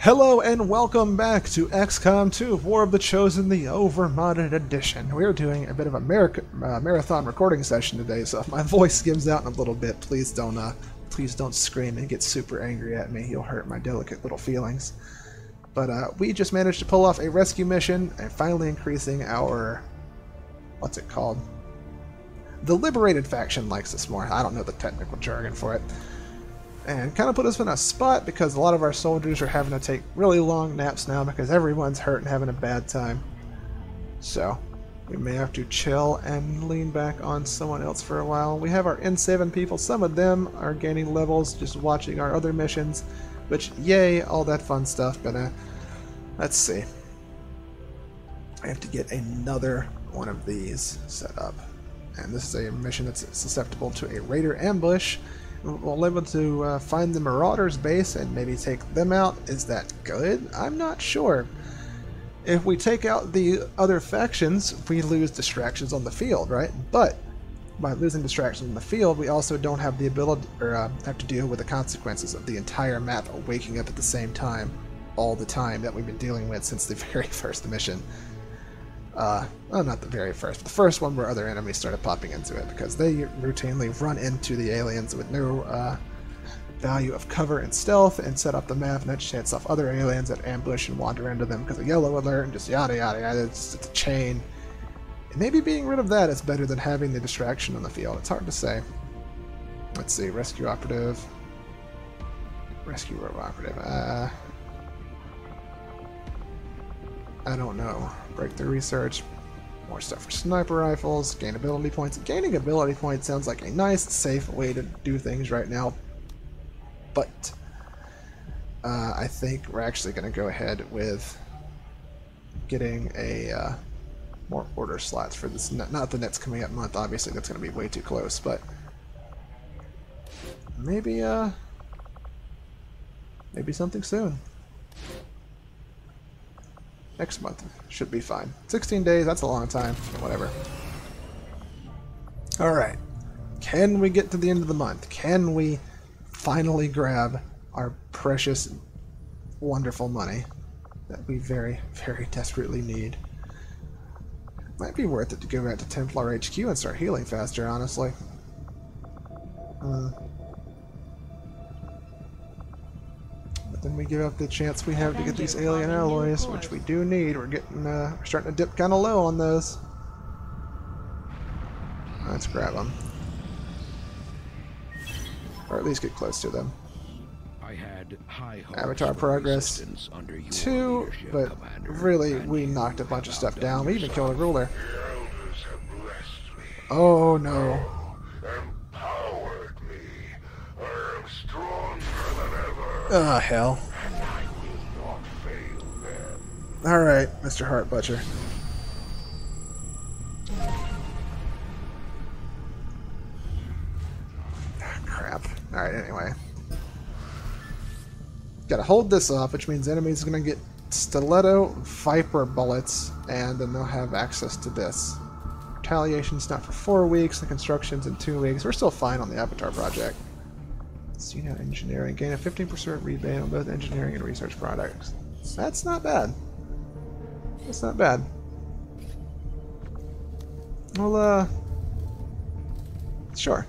Hello and welcome back to XCOM 2 War of the Chosen, the overmodded edition. We're doing a bit of a marathon recording session today, so if my voice gives out in a little bit, please don't scream and get super angry at me. You'll hurt my delicate little feelings. But we just managed to pull off a rescue mission and finally increasing our... what's it called? The Liberated faction likes this more. I don't know the technical jargon for it. And kind of put us in a spot because a lot of our soldiers are having to take really long naps now because everyone's hurt and having a bad time. So we may have to chill and lean back on someone else for a while. We have our N7 people. Some of them are gaining levels just watching our other missions, which yay, all that fun stuff. But let's see. I have to get another one of these set up. And this is a mission that's susceptible to a raider ambush. We'll be able to find the Marauders base and maybe take them out. Is that good? I'm not sure. If we take out the other factions, we lose distractions on the field, right? But by losing distractions on the field, we also don't have the ability, or have to deal with the consequences of the entire map waking up at the same time, all the time that we've been dealing with since the very first mission. Well, not the very first, but the first one where other enemies started popping into it, because they routinely run into the aliens with no value of cover and stealth and set up the map, and that chance off other aliens that ambush and wander into them because of yellow alert and just yada yada yada. It's a chain. And maybe being rid of that is better than having the distraction on the field. It's hard to say. Let's see, rescue operative. Rescue operative. I don't know. Breakthrough research, more stuff for sniper rifles, gain ability points. Gaining ability points sounds like a nice, safe way to do things right now, but I think we're actually going to go ahead with getting a more order slots for this. Not the next coming up month, obviously, that's going to be way too close, but maybe something soon. Next month should be fine. 16 days, that's a long time. Whatever. Alright. Can we get to the end of the month? Can we finally grab our precious, wonderful money that we very, very desperately need? Might be worth it to go back to Templar HQ and start healing faster, honestly. Then we give up the chance we have to get these alien alloys, which we do need. We're getting, we're starting to dip kind of low on those. Let's grab them, or at least get close to them. I had high Avatar progress 2, but really we knocked a bunch of stuff down. We even killed a ruler. Oh no. Oh, hell. Alright, Mr. Heart Butcher. Crap. Alright, anyway. Gotta hold this off, which means enemies are gonna get stiletto viper bullets, and then they'll have access to this. Retaliation's not for 4 weeks, the construction's in 2 weeks. We're still fine on the Avatar project. See now engineering. Gain a 15% rebate on both engineering and research products. That's not bad. That's not bad. Well, sure.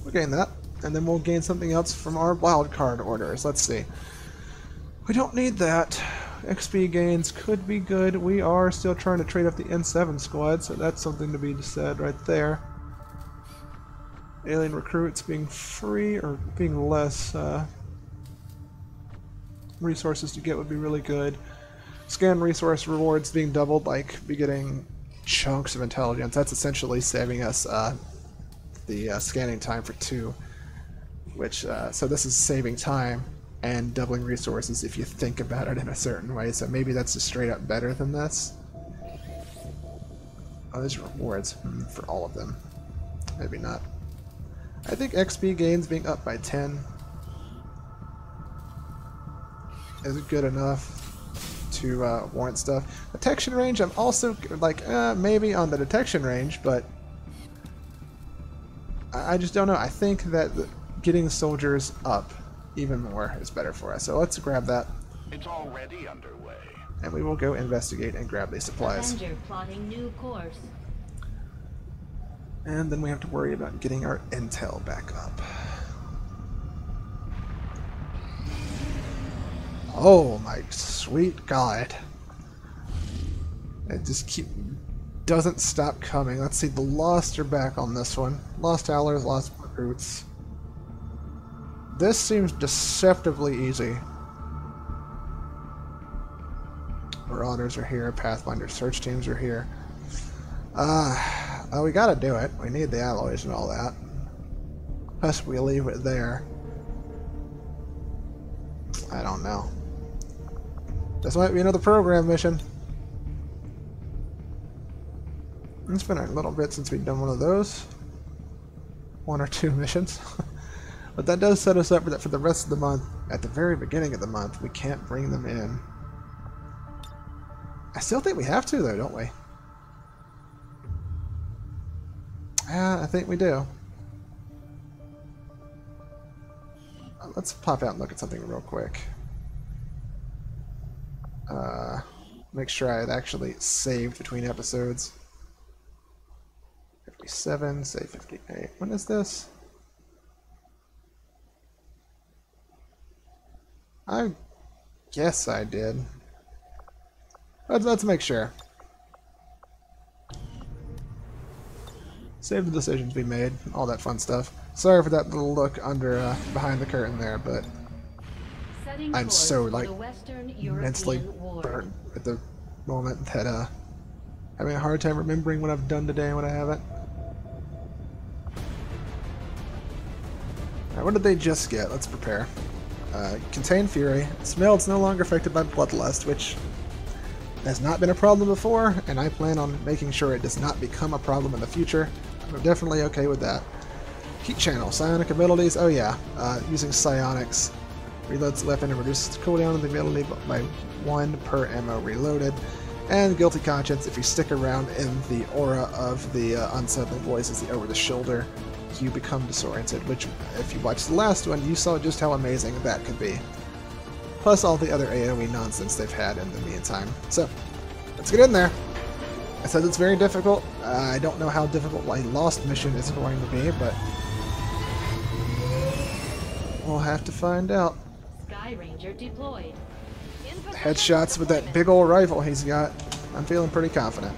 We'll gain that. And then we'll gain something else from our wildcard orders. Let's see. We don't need that. XP gains could be good. We are still trying to trade up the N7 squad, so that's something to be said right there. Alien recruits being free or being less resources to get would be really good. Scan resource rewards being doubled, like be getting chunks of intelligence. That's essentially saving us the scanning time for 2, which so this is saving time and doubling resources if you think about it in a certain way. So maybe that's just straight up better than this. Oh, there's rewards for all of them. Maybe not. I think XP gains being up by 10 is good enough to warrant stuff. Detection range, I'm also like, maybe on the detection range, but I just don't know. I think that getting soldiers up even more is better for us. So let's grab that. It's already underway. And we will go investigate and grab these supplies. Avenger plotting new course. And then we have to worry about getting our intel back up. Oh my sweet god. It just doesn't stop coming. Let's see, the Lost are back on this one. Lost Howlers, Lost Recruits. This seems deceptively easy. Marauders are here, Pathfinder search teams are here. Well, we gotta do it. We need the alloys and all that. Plus we leave it there. I don't know. This might be another program mission. It's been a little bit since we've done one of those. 1 or 2 missions. But that does set us up for the rest of the month. At the very beginning of the month, we can't bring them in. I still think we have to, though, don't we? Yeah, I think we do. Let's pop out and look at something real quick. Make sure I had actually saved between episodes. 57, save 58. When is this? I guess I did. Let's make sure. Save the decisions we made, all that fun stuff. Sorry for that little look under behind the curtain there, but I'm so like immensely burnt at the moment that having a hard time remembering what I've done today and what I haven't. Alright, what did they just get? Let's prepare. Contain Fury. Smell is no longer affected by Bloodlust, which has not been a problem before, and I plan on making sure it does not become a problem in the future. I'm definitely okay with that. Heat Channel. Psionic abilities. Oh yeah. Using psionics. Reloads the weapon and reduces the cooldown of the ability by 1 per ammo reloaded. And Guilty Conscience. If you stick around in the aura of the unsettling voices, the over-the-shoulder, you become disoriented, which, if you watched the last one, you saw just how amazing that could be. Plus all the other AoE nonsense they've had in the meantime. So, let's get in there. I said it's very difficult. I don't know how difficult a Lost mission is going to be, but we'll have to find out. Sky Ranger deployed. Headshots with that big old rifle he's got. I'm feeling pretty confident.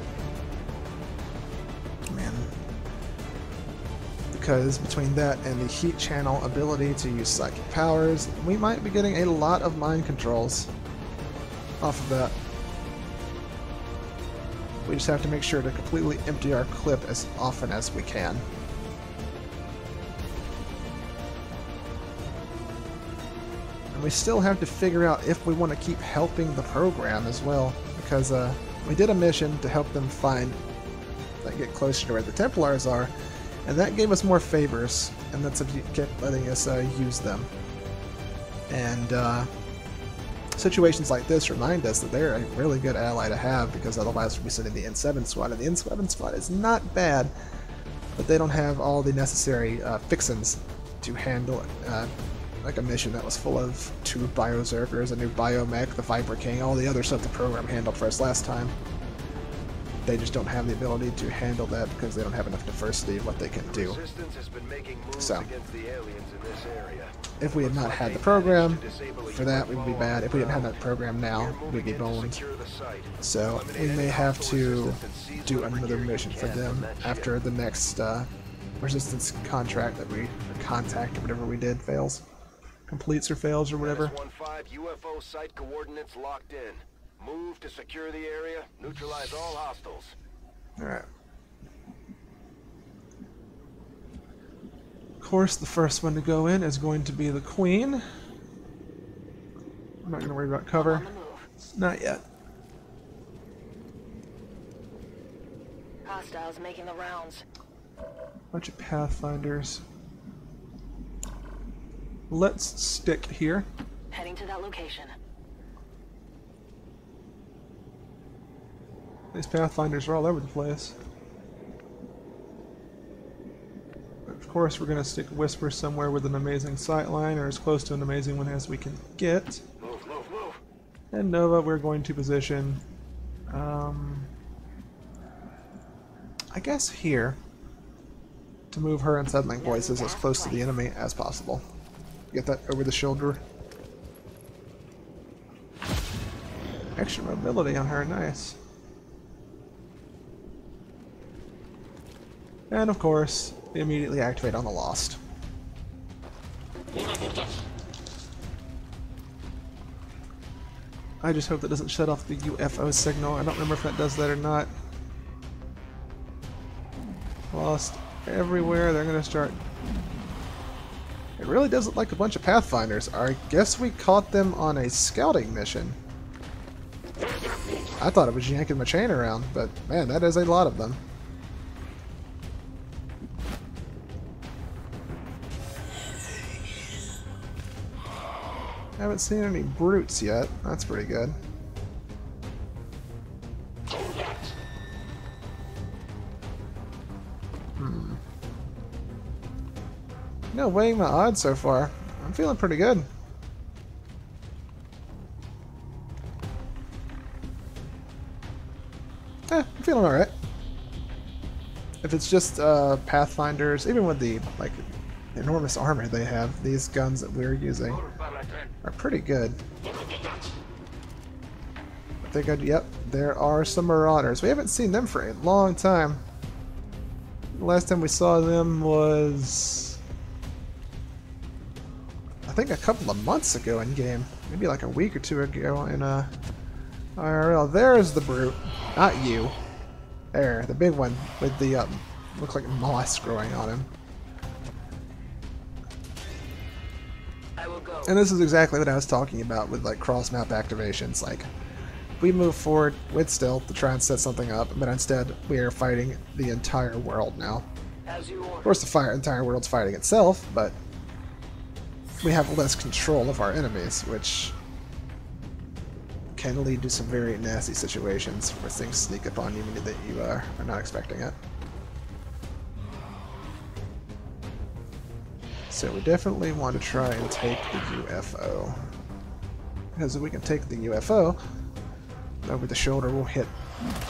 Man. Because between that and the Heat Channel ability to use psychic powers, we might be getting a lot of mind controls off of that. We just have to make sure to completely empty our clip as often as we can. And we still have to figure out if we want to keep helping the program as well, because we did a mission to help them get closer to where the Templars are, and that gave us more favors, and that's if you kept letting us use them. And situations like this remind us that they're a really good ally to have, because otherwise we'd be sending the N7 squad, and the N7 squad is not bad, but they don't have all the necessary fixins to handle like a mission that was full of 2 Biozerkers, a new Biomech, the Viper King, all the other stuff the program handled for us last time. They just don't have the ability to handle that because they don't have enough diversity of what they can do. So, if we had not had the program for that, we would be bad. If we didn't have that program now, we'd be boned. So, we may have to do another mission for them after the next Resistance contract that or contact or whatever we did fails. Completes or fails or whatever. UFO site coordinates locked in. Move to secure the area, neutralize all hostiles. Alright. Of course, the first one to go in is going to be the Queen. I'm not going to worry about cover. Not yet. Hostiles making the rounds. Bunch of Pathfinders. Let's stick here. Heading to that location. These Pathfinders are all over the place. Of course, we're going to stick Whisper somewhere with an amazing sightline, or as close to an amazing one as we can get. Move, move, move. And Nova, we're going to position, I guess here, to move her and settling voices as close to the enemy as possible. Get that over the shoulder. Extra mobility on her, nice. And of course, immediately activate on the Lost. I just hope that doesn't shut off the UFO signal. I don't remember if that does that or not. Lost everywhere. They're going to start... It really does look like a bunch of Pathfinders. I guess we caught them on a scouting mission. I thought it was yanking my chain around, but man, that is a lot of them. Haven't seen any brutes yet. That's pretty good. No, weighing my odds so far. I'm feeling pretty good. I'm feeling alright. If it's just Pathfinders, even with the like enormous armor they have, these guns that we're using are pretty good. I think yep, there are some Marauders. We haven't seen them for a long time. The last time we saw them was, I think, a couple of months ago in game. Maybe like a week or two ago in IRL. There's the brute, not you. There, the big one with the looks like moss growing on him. And this is exactly what I was talking about with like cross-map activations. Like, we move forward with stealth to try and set something up, but instead we are fighting the entire world now. Of course, the entire world's fighting itself, but we have less control of our enemies, which can lead to some very nasty situations where things sneak up on you that you are not expecting it. So we definitely want to try and take the UFO. Because if we can take the UFO, over the shoulder we'll hit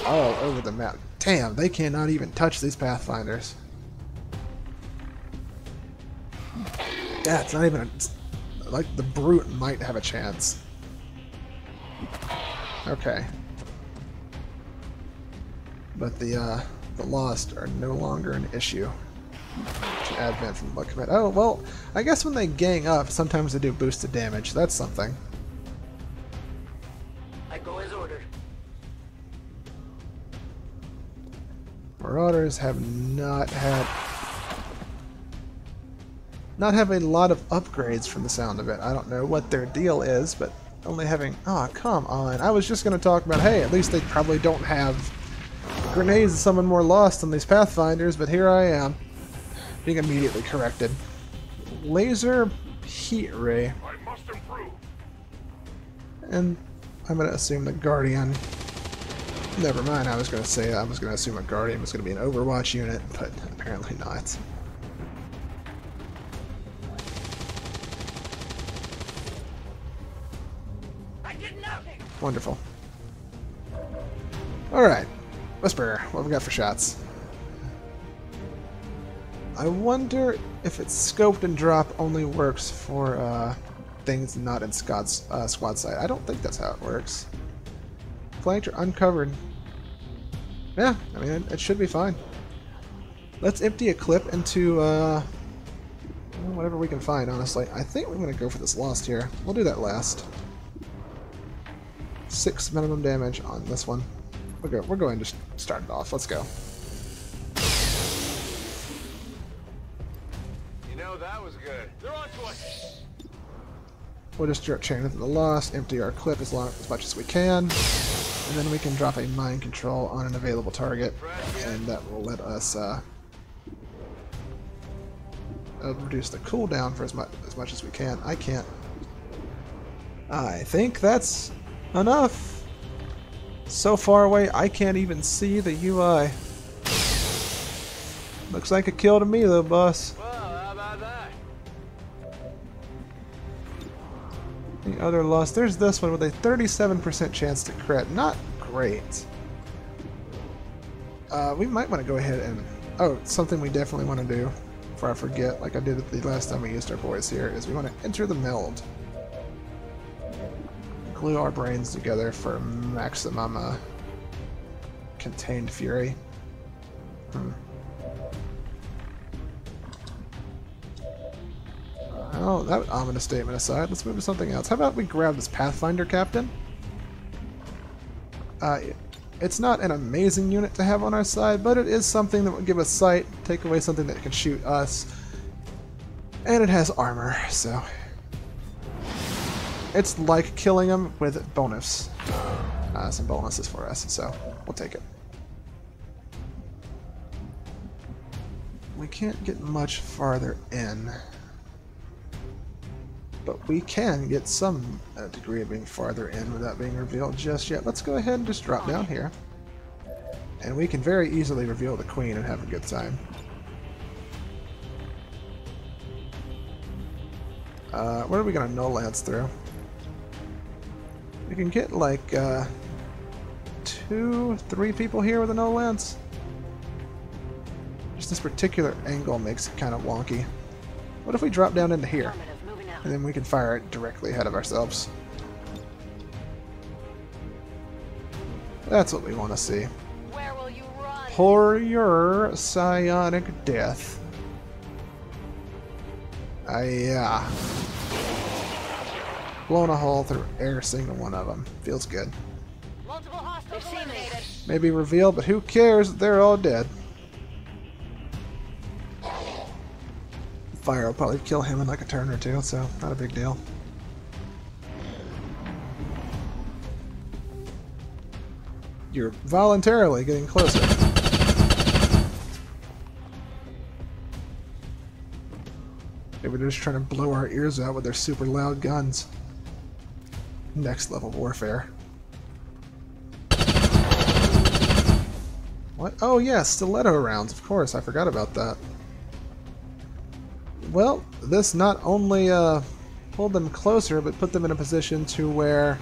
all over the map. Damn, they cannot even touch these Pathfinders. Yeah, it's not even like the brute might have a chance. Okay. But the Lost are no longer an issue. Advent from the book of it. Oh, well, I guess when they gang up, sometimes they do boosted damage. That's something. I go as ordered. Marauders have not have a lot of upgrades from the sound of it. I don't know what their deal is, but only having... Oh, come on. I was just going to talk about, hey, at least they probably don't have grenades and summon more Lost than these Pathfinders, but here I am, being immediately corrected. Laser heat ray. I must improve. And I'm going to assume the Guardian... Never mind, I was going to say I was going to assume a Guardian was going to be an Overwatch unit, but apparently not. Wonderful. Alright. Whisper, what have we got for shots? I wonder if it's scoped and drop only works for things not in squad sight. I don't think that's how it works. Flanked or uncovered. Yeah, I mean, it should be fine. Let's empty a clip into whatever we can find, honestly. I think we're going to go for this Lost here. We'll do that last. 6 minimum damage on this one. We're going to start it off. Let's go. You know, that was good. They're on to us. We'll just start chaining the Lost, empty our clip as much as we can, and then we can drop a mind control on an available target, and that will let us reduce the cooldown for as much as we can. I think that's enough. So far away, I can't even see the UI. Looks like a kill to me, though, boss. Well, Any other loss? There's this one with a 37% chance to crit. Not great. We might want to go ahead and... Oh, something we definitely want to do, before I forget, like I did the last time we used our boys here, is we want to enter the meld. Glue our brains together for maximum contained fury. Oh, that ominous statement aside, let's move to something else. How about we grab this Pathfinder Captain? It's not an amazing unit to have on our side, but it is something that will give us sight, take away something that can shoot us, and it has armor, so... It's like killing them with bonus. Some bonuses for us, so we'll take it. We can't get much farther in, but we can get some degree of being farther in without being revealed just yet. Let's go ahead and just drop down here, and we can very easily reveal the Queen and have a good time. What are we going to null lance through? We can get like 2-3 people here with a null lance. Just this particular angle makes it kind of wonky. What if we drop down into here? And then we can fire it directly ahead of ourselves. That's what we want to see. Where will you run? For your psionic death. Yeah. Blown a hole through every single one of them. Feels good. Multiple hostiles eliminated. Maybe reveal, but who cares? They're all dead. Fire will probably kill him in like a turn or two, so not a big deal. You're voluntarily getting closer. Maybe they're just trying to blow our ears out with their super loud guns. Next level warfare. What? Oh yeah, stiletto rounds, of course, I forgot about that. Well, this not only pulled them closer, but put them in a position to where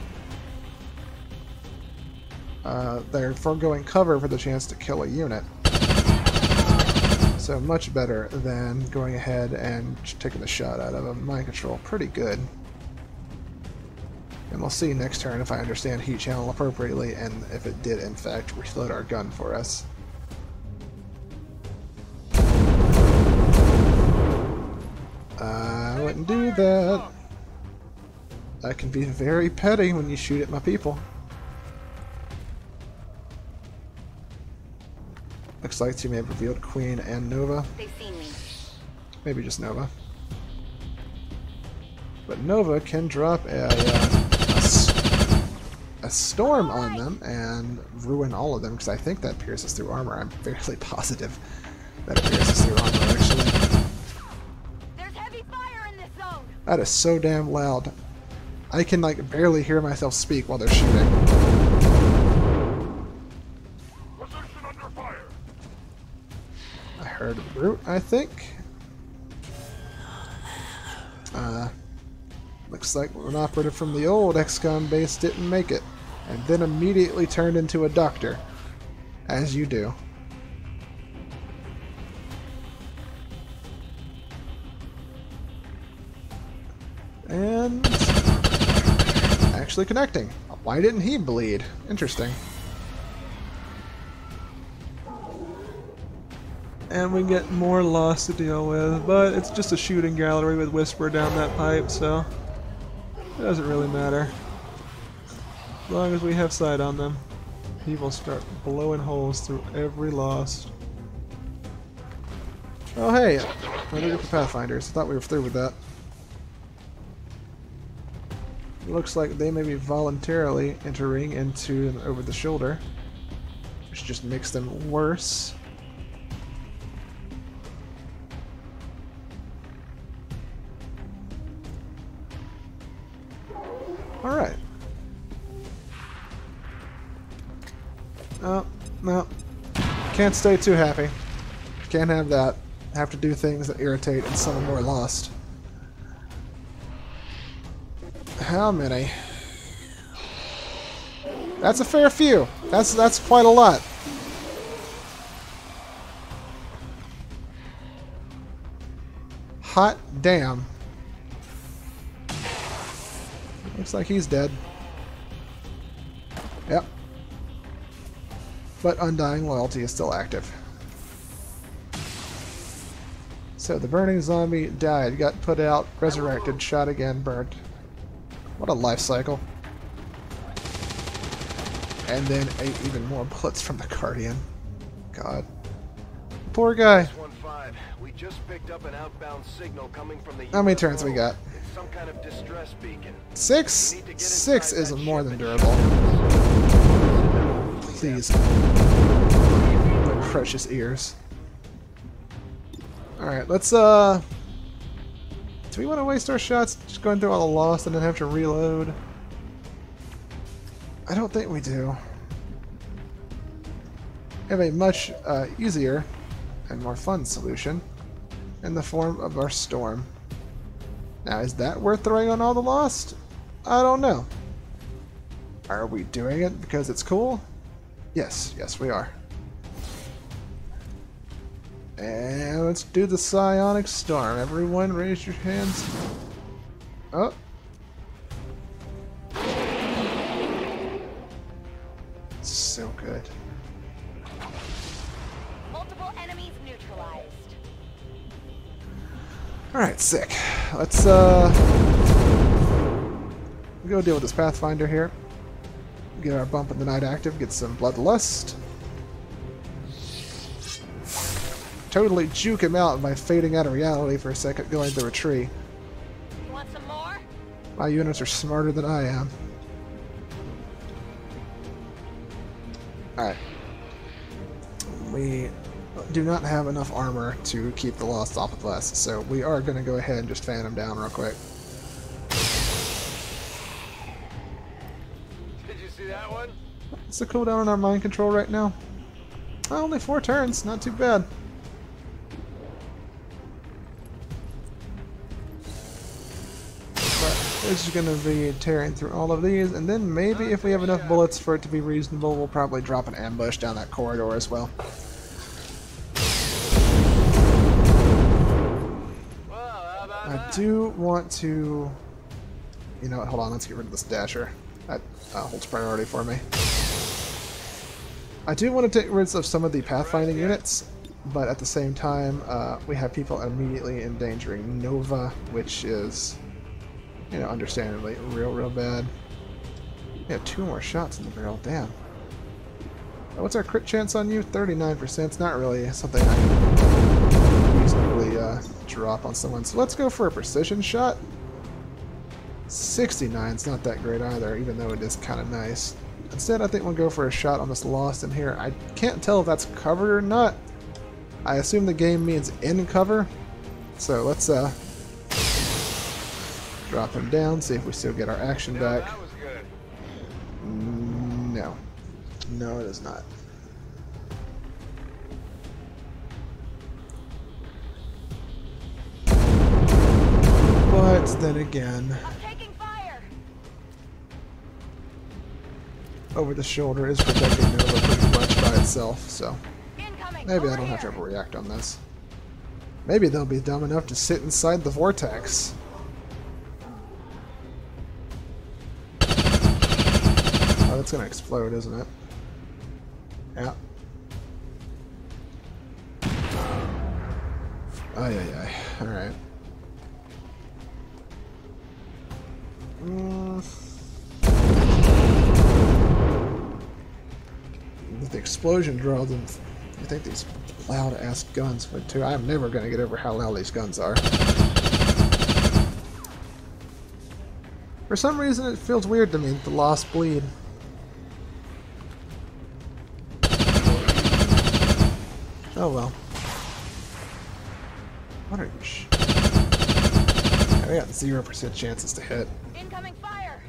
they're foregoing cover for the chance to kill a unit. So much better than going ahead and taking the shot out of them. Mind control, pretty good. And we'll see next turn if I understand heat channel appropriately and if it did in fact reload our gun for us. I wouldn't do that. That can be very petty when you shoot at my people. Looks like you may have revealed Queen and Nova. They've seen me. Maybe just Nova. But Nova can drop a storm on them and ruin all of them, because I think that pierces through armor. I'm fairly positive that it pierces through armor, actually. There's heavy fire in this zone. That is so damn loud. I can like barely hear myself speak while they're shooting. Position under fire. I heard a brute, I think. Looks like an operative from the old Xcom base didn't make it, and then immediately turned into a doctor. As you do. And actually connecting. Why didn't he bleed? Interesting. And we get more loss to deal with, but it's just a shooting gallery with Whisper down that pipe, so it doesn't really matter. As long as we have sight on them, he will start blowing holes through every loss. Oh hey, another group of Pathfinders. I thought we were through with that. It looks like they may be voluntarily entering into an over the shoulder, which just makes them worse. Alright. Oh, no. Can't stay too happy. Can't have that. Have to do things that irritate and summon more lost. How many? That's a fair few. That's quite a lot. Hot damn. Looks like he's dead. Yep. But Undying Loyalty is still active. So the burning zombie died, got put out, resurrected, shot again, burned. What a life cycle. And then ate even more bullets from the Guardian. God. Poor guy. 1-5. We just picked up an outbound signal coming from the How many turns we got? It's some kind of distress beacon. 6? We need to get 6 inside isn't that more ship than and durable. Please. My precious ears. Alright, let's do we want to waste our shots just going through all the lost and then have to reload? I don't think we do. We have a much easier and more fun solution in the form of our storm. Now, is that worth throwing on all the lost? I don't know. Are we doing it because it's cool? Yes, yes we are. And let's do the psionic storm. Everyone raise your hands. Oh. So good. Multiple enemies neutralized. Alright, sick. Let's go deal with this Pathfinder here. Get our bump in the night active, get some bloodlust. Totally juke him out by fading out of reality for a second, going through a tree. You want some more? My units are smarter than I am. Alright. We do not have enough armor to keep the lost off of us, so we are going to go ahead and just fan him down real quick. Did you see that one? What's the cooldown on our mind control right now? Only 4 turns, not too bad. We're just going to be tearing through all of these, and then maybe if we have enough bullets for it to be reasonable, we'll probably drop an ambush down that corridor as well. I do want to... You know what, hold on, let's get rid of this dasher. That holds priority for me. I do want to take rid of some of the pathfinding units, but at the same time, we have people immediately endangering Nova, which is... You know, understandably, real bad. We have 2 more shots in the barrel, damn. What's our crit chance on you? 39%. It's not really something I can reasonably drop on someone. So let's go for a precision shot. 69 is not that great either, even though it is kind of nice. Instead, I think we'll go for a shot on this lost in here. I can't tell if that's covered or not. I assume the game means in cover. So let's drop him down, see if we still get our action back. That was good. No. No, it is not. But then again, I'm taking fire. over the shoulder is protecting Nova pretty much by itself, so Incoming. maybe I Over don't have to here. overreact on this. Maybe they'll be dumb enough to sit inside the vortex. Oh, that's gonna explode, isn't it? Yeah. Ay, ay, ay. Alright. With the explosion draw, then I think these loud-ass guns would too. I'm never gonna get over how loud these guns are. For some reason, it feels weird to me that the lost bleed. Oh well. What are you? I got 0% chances to hit. Incoming fire.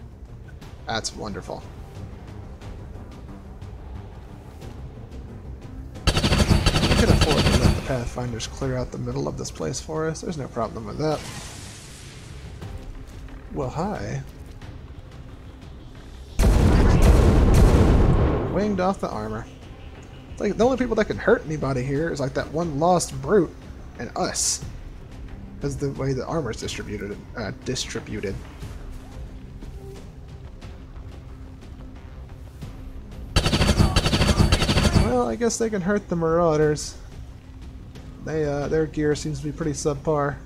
That's wonderful. We can afford to let the Pathfinders clear out the middle of this place for us. There's no problem with that. Well, hi. winged off the armor. It's like the only people that can hurt anybody here is like that one lost brute and us. Because the way the armor is distributed. Well, I guess they can hurt the Marauders. Their gear seems to be pretty subpar.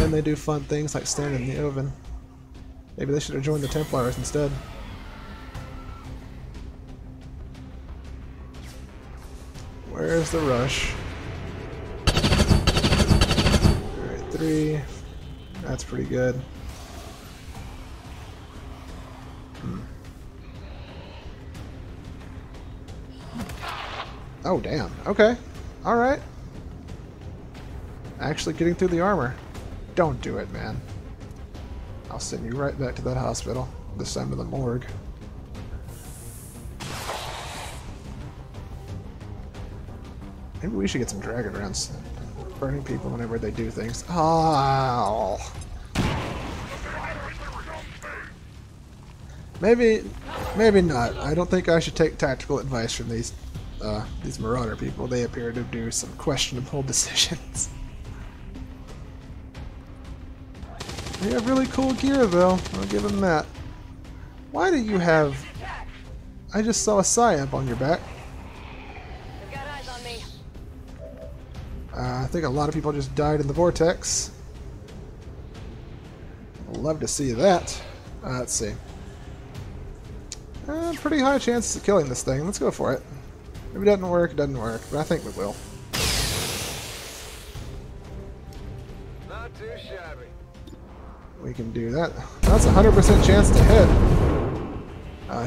And they do fun things like stand in the oven. Maybe they should have joined the Templars instead. Where's the rush? Alright, 3. That's pretty good. Oh, damn. Okay. Alright. Actually getting through the armor. Don't do it, man. I'll send you right back to that hospital. This time to the morgue. Maybe we should get some dragon rounds. Burning people whenever they do things. Oh. Maybe not. I don't think I should take tactical advice from these Marauder people. They appear to do some questionable decisions. They have really cool gear, though. I'll give them that. Why do you have... I just saw a Psyop on your back. They've got eyes on me. I think a lot of people just died in the vortex. I'd love to see that. Let's see. Pretty high chances of killing this thing. Let's go for it. If it doesn't work, it doesn't work. But I think we will. Not too shabby. We can do that. That's a 100% chance to hit.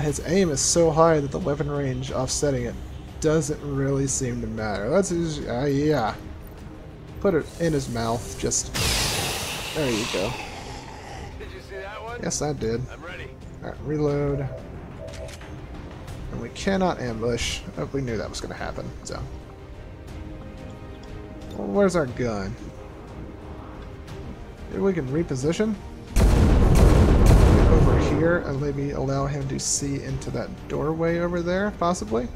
His aim is so high that the weapon range offsetting it doesn't really seem to matter. Let's just, yeah. Put it in his mouth. Just there you go. Did you see that one? Yes, I did. I'm ready. Alright, reload. And we cannot ambush. Oh, we knew that was going to happen. So, well, where's our gun? Maybe we can reposition. Get over here and maybe allow him to see into that doorway over there, possibly.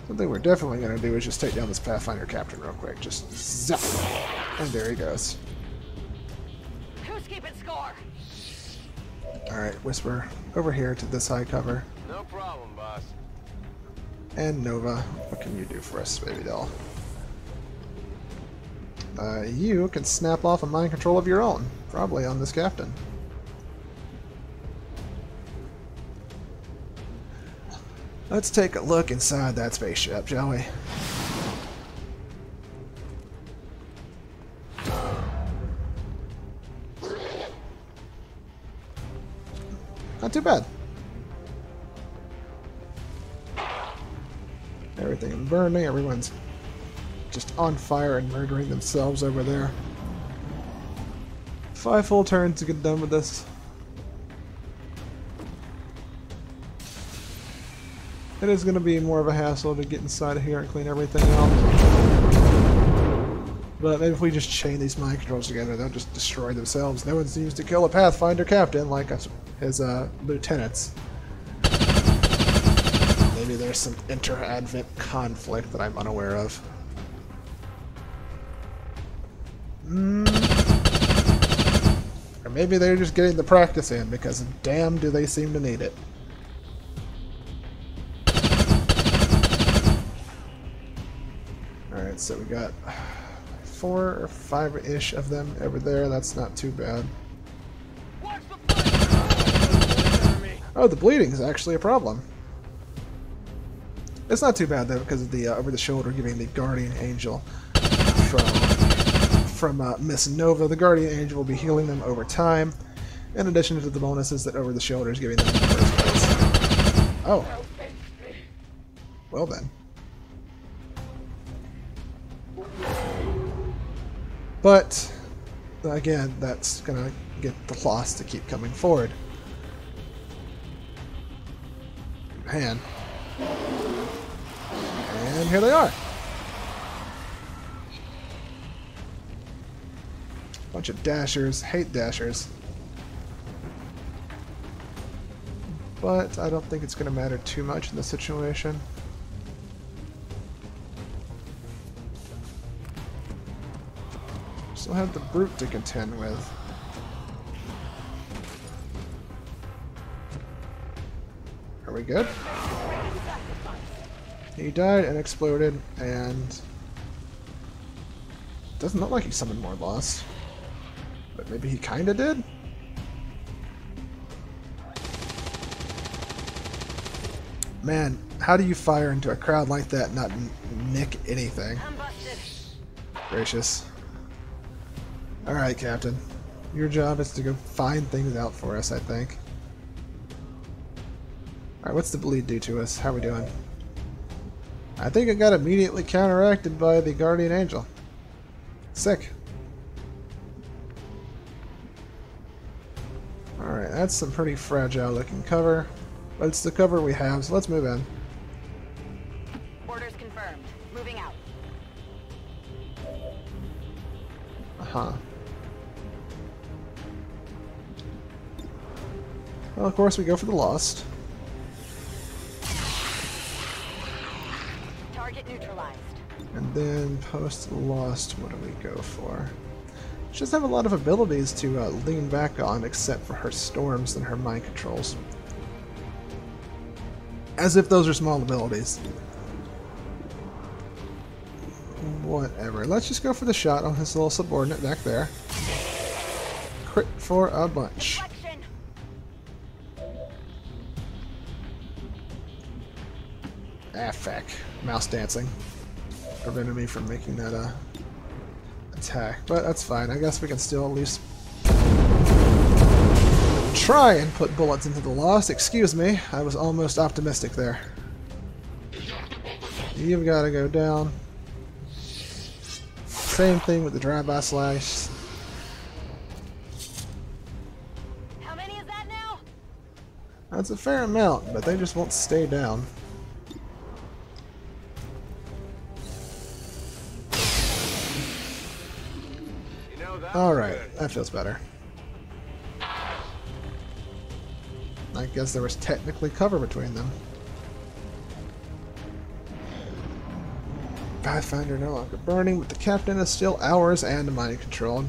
Something we're definitely going to do is just take down this Pathfinder captain real quick. Just zap! And there he goes. Who's keeping score? Alright, Whisper, over here to this high cover. No problem, boss. And Nova, what can you do for us, baby doll? You can snap off a mind control of your own, probably on this captain. Let's take a look inside that spaceship, shall we? Not too bad. Everything burning, everyone's just on fire and murdering themselves over there. 5 full turns to get done with this. It is going to be more of a hassle to get inside of here and clean everything out. But maybe if we just chain these mind controls together, they'll just destroy themselves. No one seems to kill a Pathfinder captain like his lieutenants. Maybe there's some inter-advent conflict that I'm unaware of. Or maybe they're just getting the practice in, because damn do they seem to need it. Alright, so we got 4 or 5-ish of them over there. That's not too bad. Oh, the bleeding is actually a problem. It's not too bad though, because of the over the shoulder giving the Guardian Angel from Miss Nova. The Guardian Angel will be healing them over time, in addition to the bonuses that over the shoulder is giving them in the first place. Oh. Well then. But again, that's gonna get the loss to keep coming forward. Man. And here they are. Bunch of dashers. Hate dashers. but I don't think it's going to matter too much in this situation. Still have the brute to contend with. Are we good? He died and exploded, and doesn't look like he summoned more lost. But maybe he kinda did? Man, how do you fire into a crowd like that and not nick anything? I'm busted. Gracious. Alright, Captain. Your job is to go find things out for us, I think. Alright, what's the bleed do to us? How are we doing? I think it got immediately counteracted by the Guardian Angel. Sick. Alright, that's some pretty fragile looking cover. But it's the cover we have, so let's move in. Orders confirmed. Moving out. Uh-huh. Well, of course, we go for the Lost. Target neutralized. And then post-Lost, what do we go for? She doesn't have a lot of abilities to lean back on, except for her storms and her mind controls. As if those are small abilities. Whatever. Let's just go for the shot on his little subordinate back there. Crit for a bunch. Deflection. Ah, feck. Mouse dancing prevented me from making that attack, but that's fine. I guess we can still at least try and put bullets into the Lost. Excuse me, I was almost optimistic there. You've got to go down. Same thing with the drive-by slash. How many is that now? That's a fair amount, but they just won't stay down. Alright, that feels better. I guess there was technically cover between them. Pathfinder no longer burning, but the captain is still ours and mind controlled.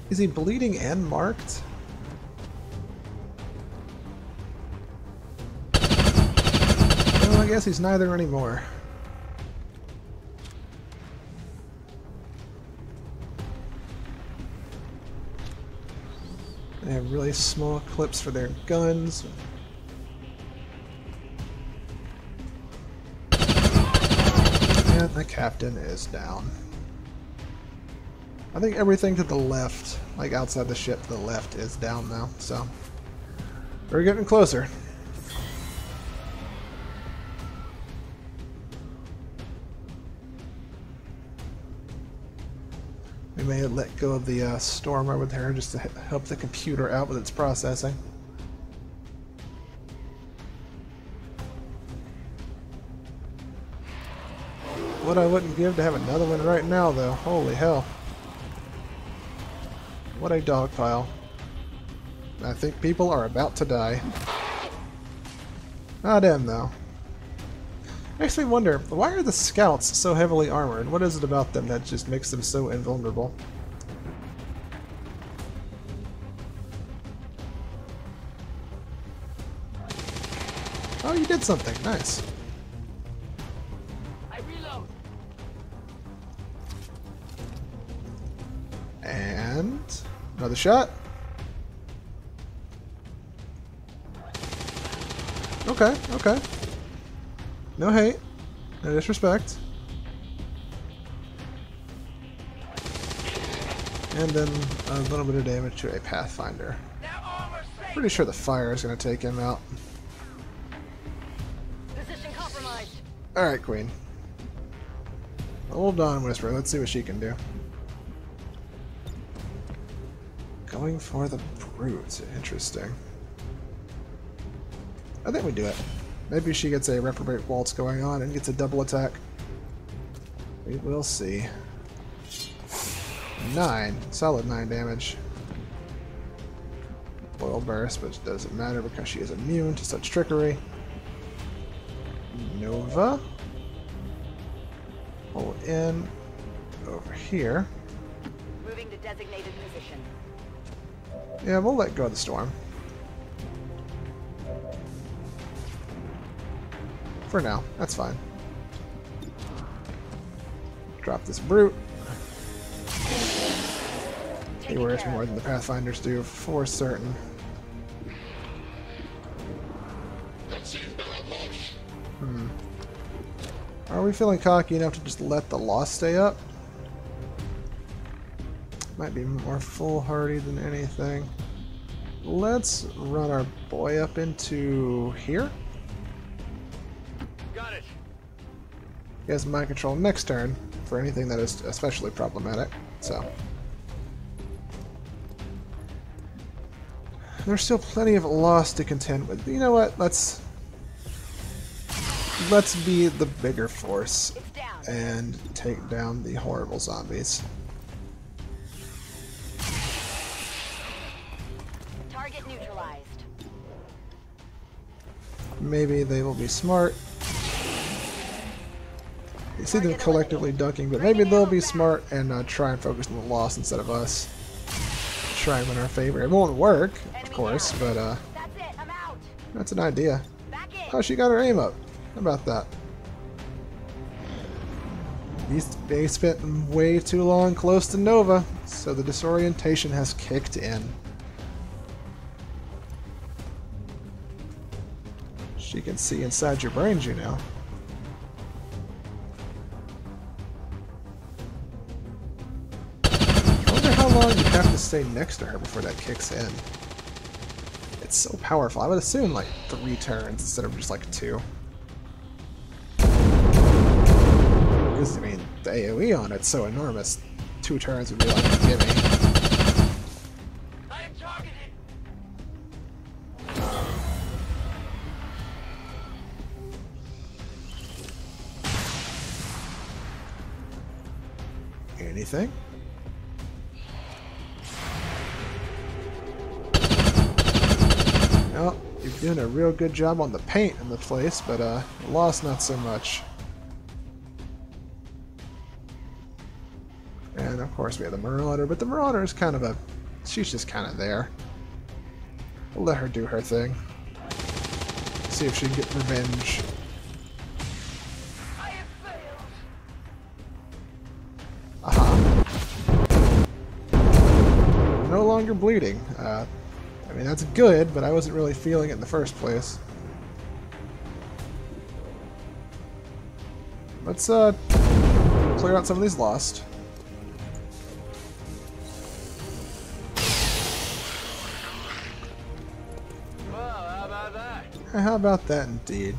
Is he bleeding and marked? Well, I guess he's neither anymore. They have really small clips for their guns. And the captain is down. I think everything to the left, like outside the ship to the left, is down now, so we're getting closer. We may let go of the stormer with her just to help the computer out with its processing. What I wouldn't give to have another one right now, though. Holy hell. What a dog pile. I think people are about to die. Not them, though. Makes me wonder, why are the scouts so heavily armored? What is it about them that just makes them so invulnerable? Oh, you did something. Nice. I reload. And another shot. Okay, okay. No hate. No disrespect. And then a little bit of damage to a Pathfinder. Pretty sure the fire is going to take him out. Position compromised. Alright, Queen. Hold on, Whisper. Let's see what she can do. Going for the Brute. Interesting. I think we do it. Maybe she gets a reprobate waltz going on and gets a double attack. We will see. 9. Solid 9 damage. Oil burst, which doesn't matter because she is immune to such trickery. Nova. Pull in over here. Moving to designated position. Yeah, we'll let go of the storm. For now, that's fine. Drop this brute. He wears more than the Pathfinders do, for certain. Are we feeling cocky enough to just let the loss stay up? Might be more foolhardy than anything. Let's run our boy up into here. Got it. He has mind control next turn for anything that is especially problematic. So there's still plenty of loss to contend with. But you know what? Let's be the bigger force It's down. and take down the horrible zombies. Target neutralized. Maybe they will be smart. You see them collectively ducking, but maybe they'll be smart and try and focus on the loss instead of us. Try and win our favor. It won't work, of course, but That's it. I'm out. that's an idea. Back in. Oh, she got her aim up. How about that? They spent way too long close to Nova, so the disorientation has kicked in. She can see inside your brains, you know. I wonder how long you have to stay next to her before that kicks in. It's so powerful. I would assume like 3 turns instead of just like 2. Because, I mean, the AoE on it's so enormous. 2 turns would be like a gimme. I am targeted. Anything? Well, you're doing a real good job on the paint in the place, but the loss not so much. And of course we have the Marauder, but the Marauder is kind of a... she's just kind of there. We'll let her do her thing. See if she can get revenge. I have failed. Aha. No longer bleeding. I mean, that's good, but I wasn't really feeling it in the first place. Let's clear out some of these lost. Well, how about that? How about that, indeed?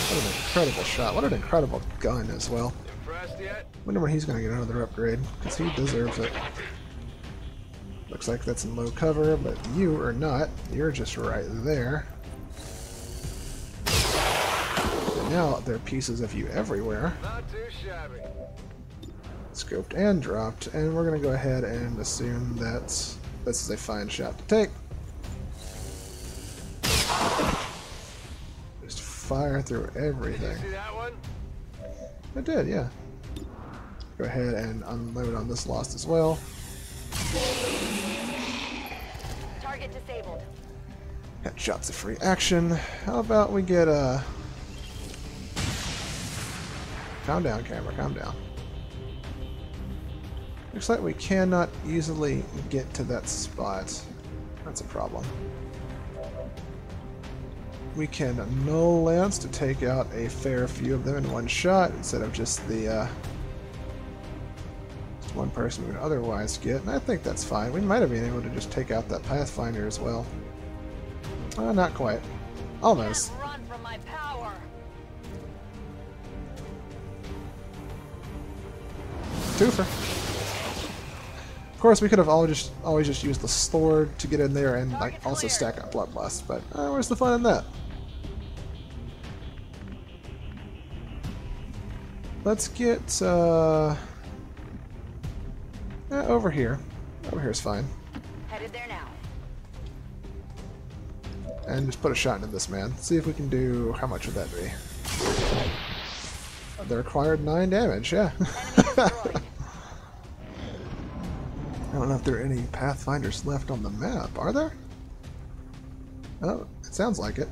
What an incredible shot. What an incredible gun as well. Impressed yet? Wonder when he's going to get another upgrade, because he deserves it. Looks like that's in low cover, but you are not. You're just right there. And now there are pieces of you everywhere. Not too shabby. Scoped and dropped, and we're going to go ahead and assume that this is a fine shot to take. Just fire through everything. See that one? I did, yeah. Go ahead and unload on this lost as well. Target disabled. Headshots of free action. How about we get a... Calm down, camera, calm down. Looks like we cannot easily get to that spot. That's a problem. We can null lance to take out a fair few of them in one shot instead of just the just one person we would otherwise get, and I think that's fine. We might have been able to just take out that Pathfinder as well. Not quite. Almost. Can't run from my power. Twofer. Of course, we could have always just used the sword to get in there and like also stack up Bloodlust, but where's the fun in that? let's get over here. Over here's fine. Headed there now. And just put a shot into this man. See if we can do... How much would that be? They required 9 damage, yeah. Enemy destroyed. I don't know if there are any Pathfinders left on the map. Are there? Oh, it sounds like it.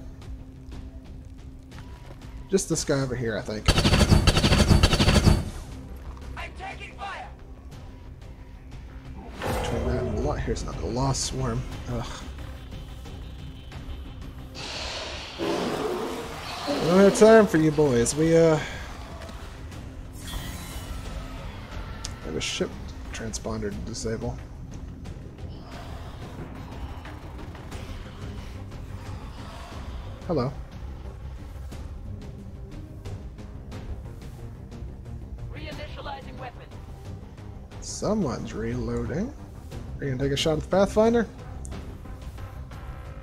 Just this guy over here, I think. I'm taking fire. Between that and the lot, here's another Lost Swarm. Ugh. I don't have time for you boys. We have a ship transponder to disable. Hello. Reinitializing weapon. Someone's reloading. Are you gonna take a shot at the Pathfinder?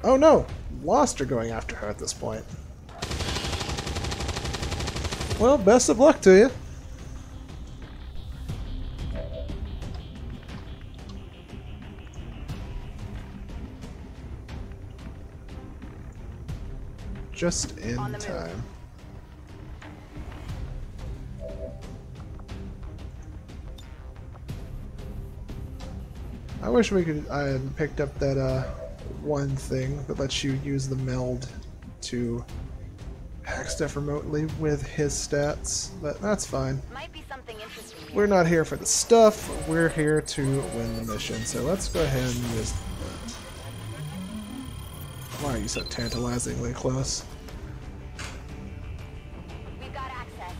Oh no! Lost are going after her at this point. Well, best of luck to you. Just in On the move. time. I wish we could. I had picked up that one thing that lets you use the meld to hack stuff remotely with his stats, but that's fine. Might be something interesting here. We're not here for the stuff. We're here to win the mission. So let's go ahead and just. Why are you so tantalizingly close? We've got access.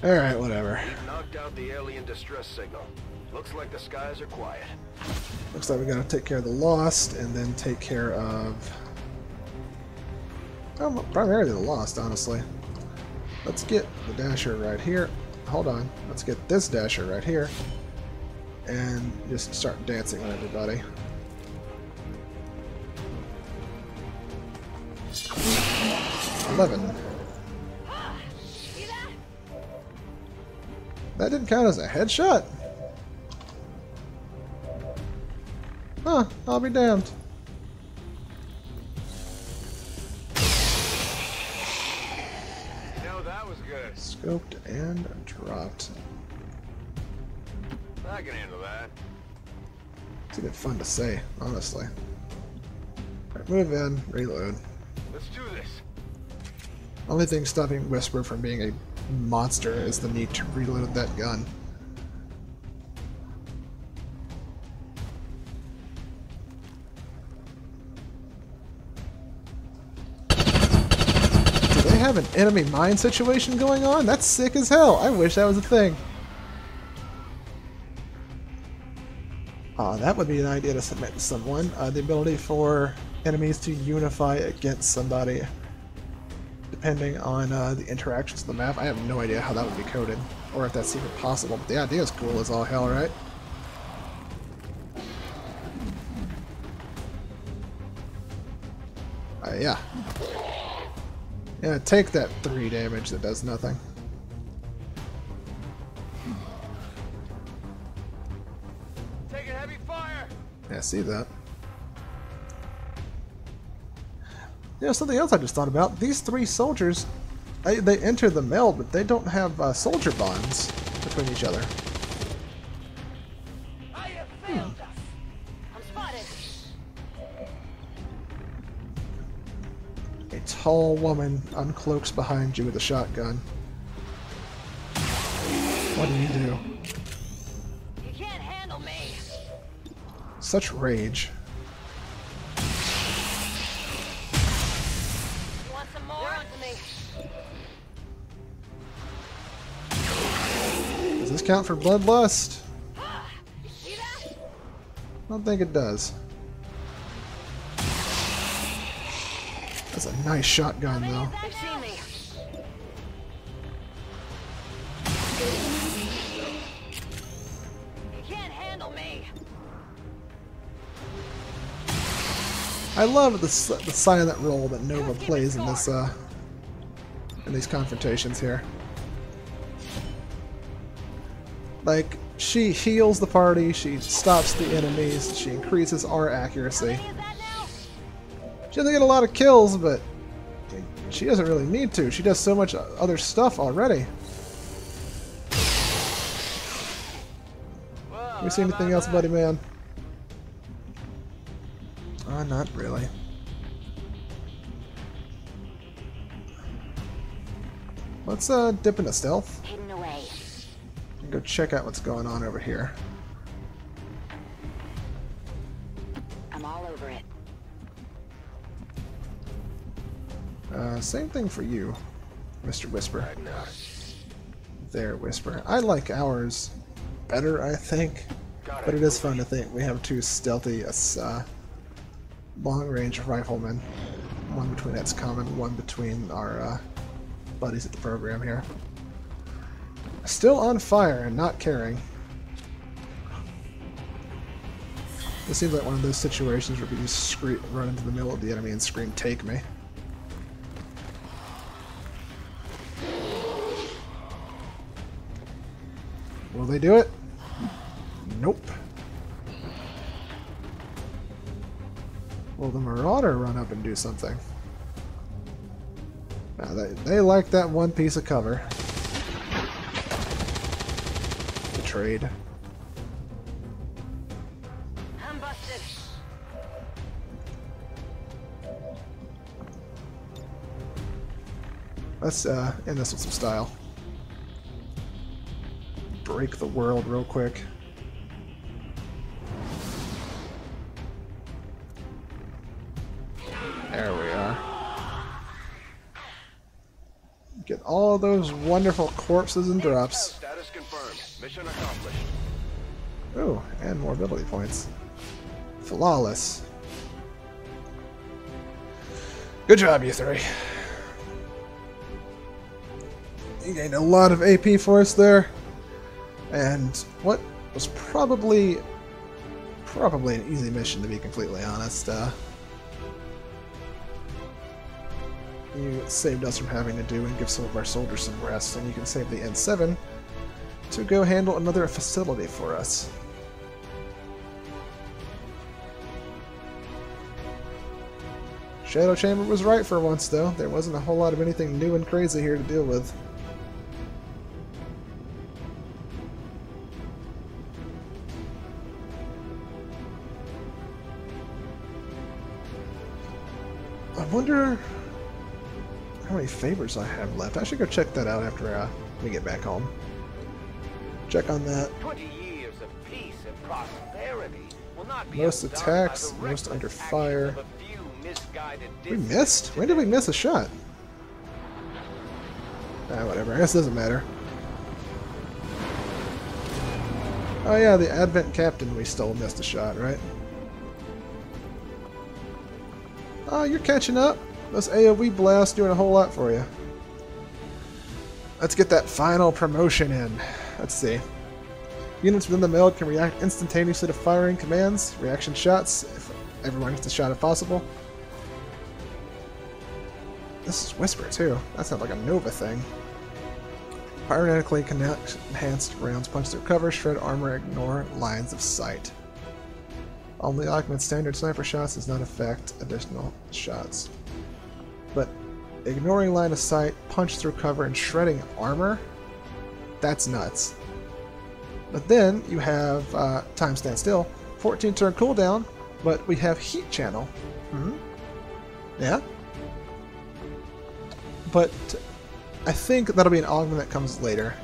All right, whatever. We've knocked out the alien distress signal. Looks like the skies are quiet. Looks like we gotta take care of the Lost, and then take care of... Oh, primarily the Lost, honestly. Let's get the Dasher right here. Hold on. Let's get this Dasher right here. And just start dancing on everybody. $11. See that? That didn't count as a headshot? Huh, I'll be damned. You know, that was good. Scoped and dropped. I can handle that. It's even fun to say, honestly. Alright, move in, reload. Let's do this. Only thing stopping Whisper from being a monster is the need to reload that gun. Do they have an enemy mine situation going on? That's sick as hell. I wish that was a thing. That would be an idea to submit to someone. The ability for enemies to unify against somebody, depending on the interactions of the map. I have no idea how that would be coded, or if that's even possible, but the idea is cool as all hell, right? Yeah. Yeah, take that 3 damage that does nothing. Taking heavy fire. Yeah, see that. You know, something else I just thought about. These 3 soldiers, they enter the meld, but they don't have soldier bonds between each other. I have failed us. I'm spotted. A tall woman uncloaks behind you with a shotgun. What do you do? You can't handle me. Such rage. You want some more? Onto me. Does this count for bloodlust? See that? I don't think it does. That's a nice shotgun, though. They've seen me. You can't handle me. I love the silent role that Nova plays in this in these confrontations here. Like, she heals the party, she stops the enemies, she increases our accuracy. Is that now? She doesn't get a lot of kills, but she doesn't really need to. She does so much other stuff already. Well, You see anything else, buddy man? Not really. Let's dip into stealth Hidden away. and go check out what's going on over here. I'm all over it. Same thing for you, Mr. Whisper. Right now. There, Whisper. I like ours better, I think, but it is fun to think we have two stealthy long-range riflemen. One between Xcom and one between our buddies at the program here. Still on fire and not caring. This seems like one of those situations where we just run into the middle of the enemy and scream, "Take me." Will they do it? Nope. Will the Marauder run up and do something? Now they like that one piece of cover. Betrayed. I'm busted. Let's end this with some style. Break the world real quick. There we are. Get all those wonderful corpses and drops. Status confirmed. Mission accomplished. Ooh, and more ability points. Flawless. Good job, you three. You gained a lot of AP for us there. And what was probably an easy mission, to be completely honest. You saved us from having to do and give some of our soldiers some rest, and you can save the N7 to go handle another facility for us. Shadow Chamber was right for once, though. There wasn't a whole lot of anything new and crazy here to deal with. I wonder how many favors I have left. I should go check that out after we get back home. Check on that. 20 years of peace and prosperity will not be Most undone attacks, by the most reckless under actions fire. of a few misguided We dissidents missed? When did we today. miss a shot? Whatever. I guess it doesn't matter. Oh yeah, the Advent Captain we still missed a shot, right? Oh, you're catching up. Those AoE blasts doing a whole lot for you. Let's get that final promotion in. Let's see. Units within the meld can react instantaneously to firing commands, reaction shots, if everyone gets a shot if possible. This is Whisper too. That sounds like a Nova thing. Pyronetically connect enhanced rounds punch through cover, shred armor, ignore lines of sight. Only augment standard sniper shots does not affect additional shots. But ignoring line of sight, punch through cover, and shredding armor? That's nuts. But then you have time stand still, 14 turn cooldown, but we have heat channel. Yeah? But I think that'll be an augment that comes later.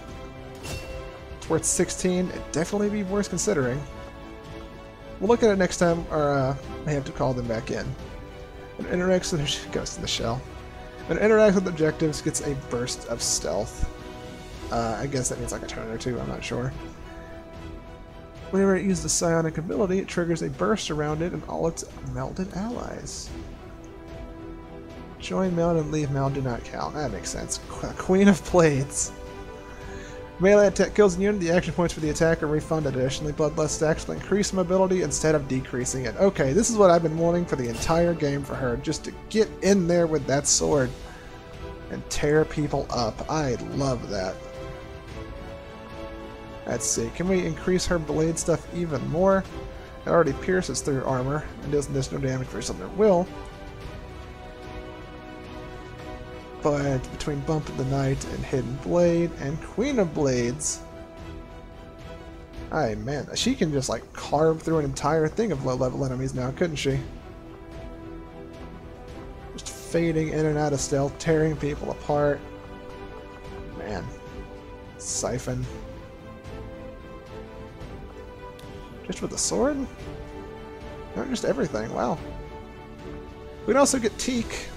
It's worth 16, it'd definitely be worth considering. We'll look at it next time, or may have to call them back in. When it interacts with goes to the shell. When it interacts with objectives, gets a burst of stealth. I guess that means like a turn or two, I'm not sure. Whenever it uses the psionic ability, it triggers a burst around it and all its melded allies. Join meld and leave meld do not count. That makes sense. Queen of Blades. Melee attack kills a unit, the action points for the attack are refunded. Additionally, Bloodlust stacks will increase mobility instead of decreasing it. Okay, this is what I've been wanting for the entire game for her, just to get in there with that sword and tear people up. I love that. Let's see, can we increase her blade stuff even more? It already pierces through armor and does additional damage for something that will. But between Bump of the Night and Hidden Blade and Queen of Blades, ay man, she can just like carve through an entire thing of low level enemies now, couldn't she? Just fading in and out of stealth, tearing people apart. Man. Siphon. Just with the sword? Not just everything, wow. We can also get Teak.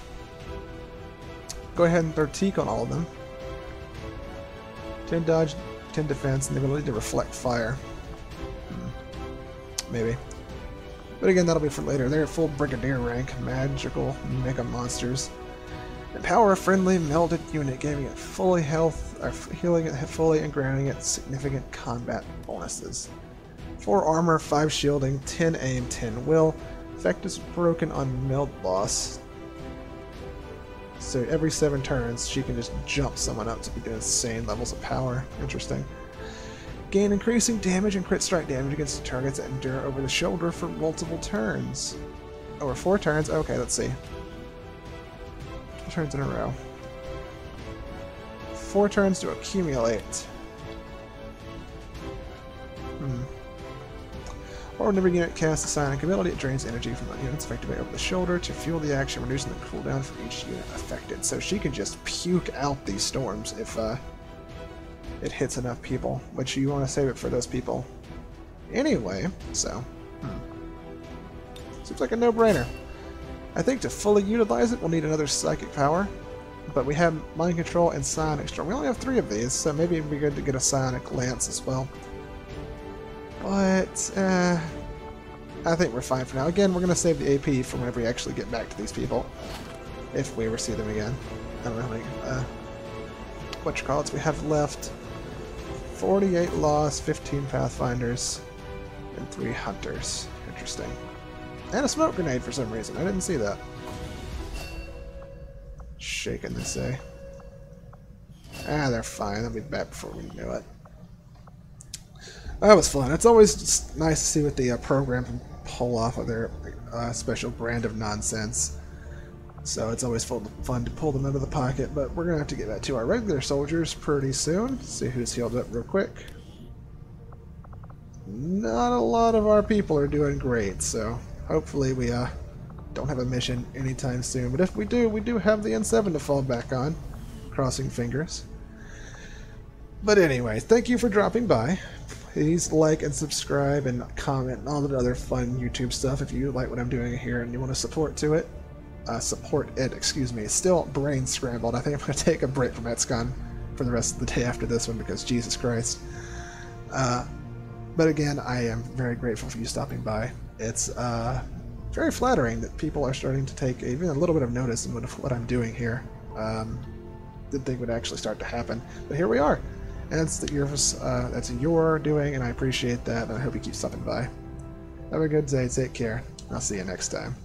Go ahead and throw Teak on all of them. 10 dodge, 10 defense, and the ability to reflect fire. Maybe. But again, that'll be for later. They're at full Brigadier rank, magical mecha monsters. Empower a friendly melded unit, giving it fully health, healing it fully, and granting it significant combat bonuses. 4 armor, 5 shielding, 10 aim, 10 will. Effect is broken on meld loss. So every 7 turns, she can just jump someone up to insane levels of power. Interesting. Gain increasing damage and crit strike damage against targets that endure over the shoulder for multiple turns. Over 4 turns? Okay, let's see. 2 turns in a row. 4 turns to accumulate. Or whenever a unit casts a psionic ability, it drains energy from the units effectively over the shoulder to fuel the action, reducing the cooldown for each unit affected. So she can just puke out these storms if it hits enough people, which you want to save it for those people anyway, so seems like a no-brainer. I think to fully utilize it, we'll need another psychic power, but we have mind control and psionic storm. We only have 3 of these, so maybe it'd be good to get a psionic lance as well. But I think we're fine for now. Again, we're going to save the AP for whenever we actually get back to these people, if we ever see them again. I don't know how many whatchamacallits we have left. 48 lost, 15 pathfinders, and 3 hunters. Interesting. And a smoke grenade for some reason. I didn't see that. Shaking, they say. Ah, they're fine. They'll be back before we knew it. That was fun. It's always just nice to see what the program can pull off of their special brand of nonsense. So it's always fun to pull them out of the pocket, but we're going to have to get back to our regular soldiers pretty soon. See who's healed up real quick. Not a lot of our people are doing great, so hopefully we don't have a mission anytime soon. But if we do have the N7 to fall back on. Crossing fingers. But anyway, thank you for dropping by. Please like and subscribe and comment and all the other fun YouTube stuff if you like what I'm doing here and you want to support it. Excuse me. Still brain scrambled. I think I'm going to take a break from Xcom for the rest of the day after this one because Jesus Christ. But again, I am very grateful for you stopping by. It's very flattering that people are starting to take even a little bit of notice in what I'm doing here. Didn't think would actually start to happen, but here we are. And that's your doing, and I appreciate that, and I hope you keep stopping by. Have a good day, take care. I'll see you next time.